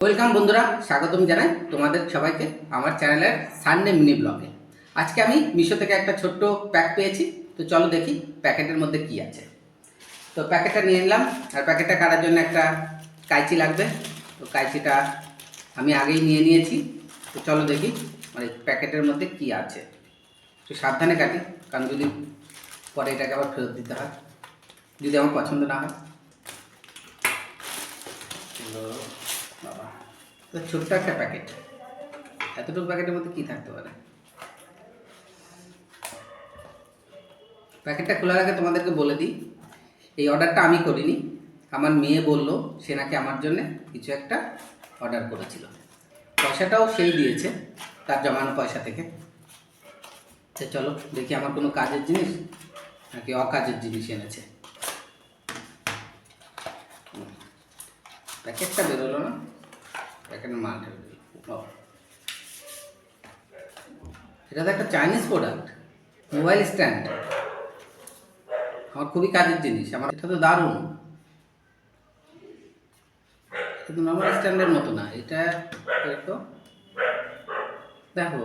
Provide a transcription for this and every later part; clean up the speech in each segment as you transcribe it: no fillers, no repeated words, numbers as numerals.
Welcome বন্ধুরা, স্বাগতম জানাই তোমাদের সবাইকে আমার চ্যানেলের সানডে মিনি ব্লগে। আজকে আমি মিশো থেকে একটা ছোট্ট প্যাক পেয়েছি। তো চলো দেখি প্যাকেটের মধ্যে কি আছে। তো প্যাকেটটা নিয়ে নিলাম, আর প্যাকেটটা কাটার জন্য একটা কাঁচি লাগবে। তো কাঁচিটা আমি আগেই নিয়ে নিয়েছি। তো চলো দেখি মানে প্যাকেটের মধ্যে কি আছে। একটু সাবধানে কাটি, কারণ যদি পরে এটাকে আবার ফেরত দিতে হয় যদি আমার পছন্দ না হয়। বাবা, তো ছোট্ট একটা প্যাকেট, এতটুকু প্যাকেটের মধ্যে কি থাকতে পারে? প্যাকেটটা খোলার আগে তোমাদেরকে বলে দিই, এই অর্ডারটা আমি করিনি। আমার মেয়ে বললো সে নাকি আমার জন্য কিছু একটা অর্ডার করেছিল, পয়সাটাও সেই দিয়েছে তার জমানো পয়সা থেকে। তো চলো দেখি আমার কোনো কাজের জিনিস নাকি অকাজের জিনিস এনেছে। প্যাকেটটা বেরোলো না, প্যাকেটের মালটা বেরোলো। এটা তো একটা চাইনিজ প্রোডাক্ট, মোবাইল স্ট্যান্ড। আমার খুবই কাজের জিনিস, আমার এটা তো দারুণ। এটা তো নর্মাল স্ট্যান্ডের মতো না, এটা দেখো দেখো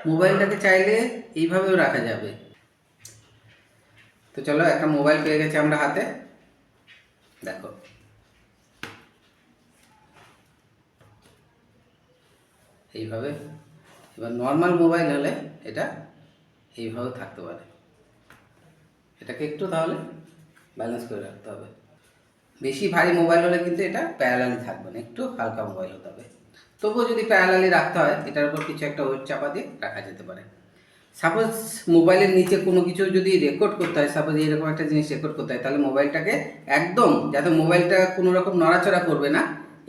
মোবাইলটাকে চাইলে এইভাবেও রাখা যাবে। তো চলো, একটা মোবাইল পেয়ে গেছে আমরা হাতে, দেখো এইভাবে। এবার নর্মাল মোবাইল হলে এটা এইভাবে থাকতে পারে। এটাকে একটু তাহলে ব্যালেন্স করে রাখতে হবে। বেশি ভারী মোবাইল হলে কিন্তু এটা প্যারালালি থাকবে না, একটু হালকা মোবাইল হতে হবে। তবুও যদি প্যারালালি রাখতে হয়, এটার উপর কিছু একটা ওয়েট চাপা দিয়ে রাখা যেতে পারে। সাপোজ মোবাইলের নিচে কোনো কিছু যদি রেকর্ড করতে হয়, সাপোজ এরকম একটা জিনিস রেকর্ড করতে হয়, তাহলে মোবাইলটাকে একদম যাতে মোবাইলটা কোনো রকম নড়াচড়া করবে না,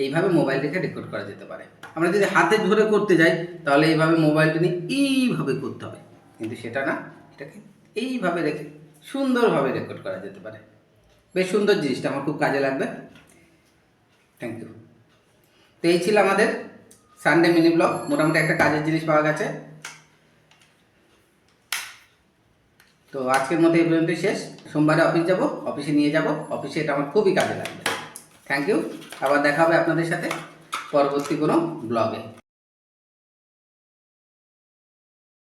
এইভাবে মোবাইল রেখে রেকর্ড করা যেতে পারে। আমরা যদি হাতে ধরে করতে যাই তাহলে এইভাবে মোবাইলটা নিয়ে এইভাবে করতে হবে, কিন্তু সেটা না, এটাকে এইভাবে রেখে সুন্দরভাবে রেকর্ড করা যেতে পারে। বেশ সুন্দর জিনিসটা, আমার খুব কাজে লাগবে। Thank you. তো এই ছিল আমাদের সানডে মিনি ব্লগ। মোটামুটি একটা কাজের জিনিস পাওয়া গেছে। তো আজকের মতো এই পর্যন্তই শেষ। সোমবারে অফিস যাব, অফিসে নিয়ে যাব, অফিসে এটা আমার খুবই কাজে লাগবে। Thank you. আবার দেখা হবে আপনাদের সাথে পরবর্তী কোনো ব্লগে।